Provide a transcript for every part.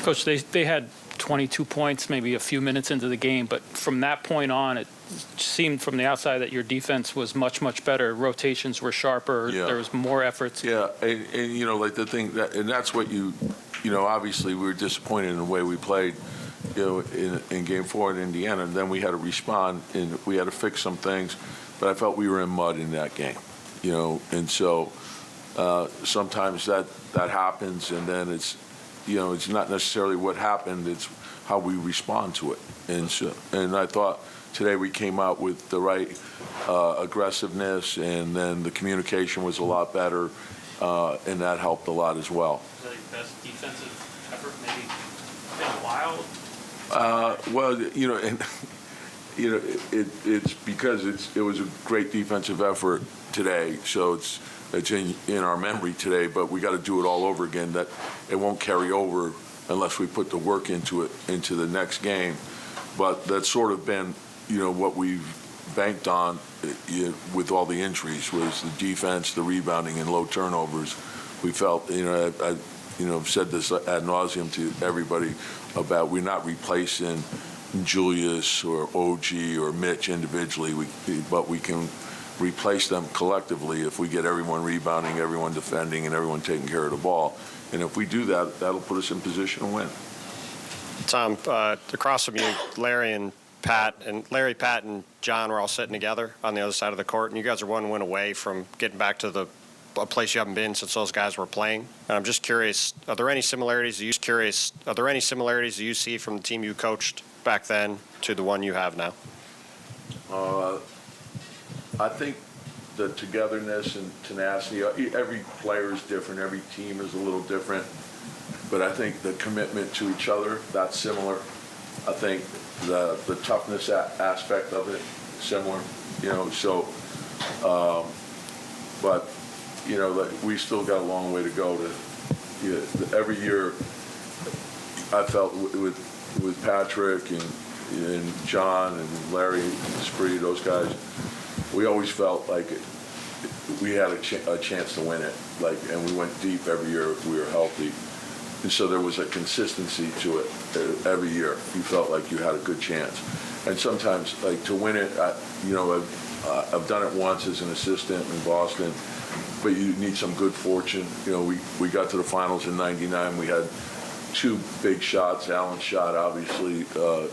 Coach, they had 22 points maybe a few minutes into the game, but from that point on, it seemed from the outside that your defense was much, much better. Rotations were sharper. Yeah. There was more efforts. Yeah, and like the thing that, and that's what obviously we were disappointed in the way we played, in Game 4 in Indiana. And then we had to respond and we had to fix some things, but I felt we were in mud in that game, and so sometimes that happens, and then it's not necessarily what happened, it's how we respond to it. And I thought today we came out with the right aggressiveness, and then the communication was a lot better, and that helped a lot as well. Is that your best defensive effort maybe in a while? It's because it was a great defensive effort today, so it's in our memory today, but we got to do it all over again. That it won't carry over unless we put the work into the next game. But that's sort of been, what we've banked on with all the injuries was the defense, the rebounding, and low turnovers. We felt, I've said this ad nauseum to everybody about we're not replacing Julius or OG or Mitch individually, but we can replace them collectively if we get everyone rebounding, everyone defending, and everyone taking care of the ball. And if we do that, that'll put us in position to win. Tom, across from you, Larry, Pat, and John were all sitting together on the other side of the court, and you guys are one win away from getting back to a place you haven't been since those guys were playing. And I'm just curious, are there any similarities you see from the team you coached back then to the one you have now? I think the togetherness and tenacity, every player is different, every team is a little different, but I think the commitment to each other, that's similar. I think the toughness aspect of it, similar, but, we still got a long way to go every year. I felt with Patrick and John and Larry and Spree, those guys, we always felt like we had a chance to win it, and we went deep every year if we were healthy. And so there was a consistency to it every year. You felt like you had a good chance. And sometimes, to win it, I've done it once as an assistant in Boston, but you need some good fortune. We got to the finals in '99. We had two big shots. Allen's shot, obviously,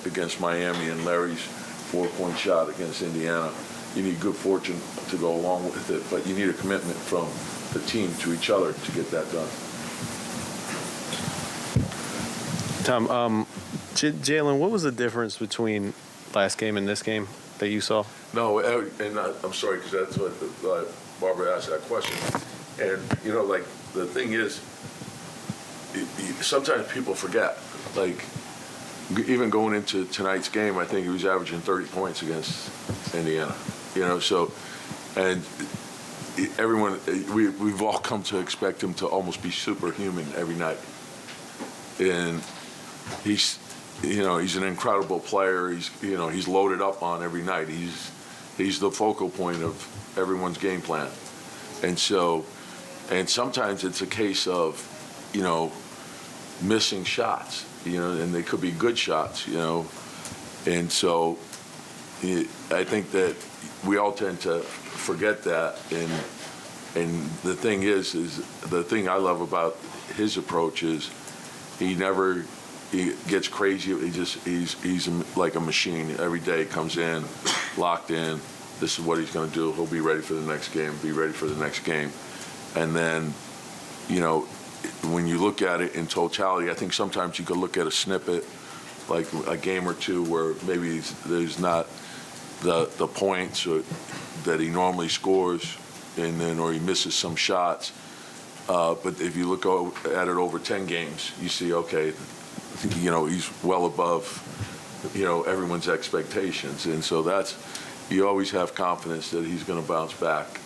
against Miami, and Larry's 4-point shot against Indiana. You need good fortune to go along with it, but you need a commitment from the team to each other to get that done. Tom, Jalen, what was the difference between last game and this game that you saw? No, and I'm sorry, because that's what Barbara asked that question. And, the thing is, sometimes people forget. Even going into tonight's game, I think he was averaging 30 points against Indiana. And everyone, we've all come to expect him to almost be superhuman every night. And he's an incredible player. He's loaded up on every night. He's the focal point of everyone's game plan. And sometimes it's a case of, missing shots, and they could be good shots, And so I think that we all tend to forget that. And the thing is the thing I love about his approach is he gets crazy. He's like a machine. Every day comes in, locked in. This is what he's going to do. He'll be ready for the next game. Be ready for the next game. And then, when you look at it in totality, I think sometimes you could look at a snippet, like a game or two, where maybe there's not the points that he normally scores, or he misses some shots. But if you look at it over 10 games, you see, okay, he's well above, everyone's expectations. And so you always have confidence that he's going to bounce back.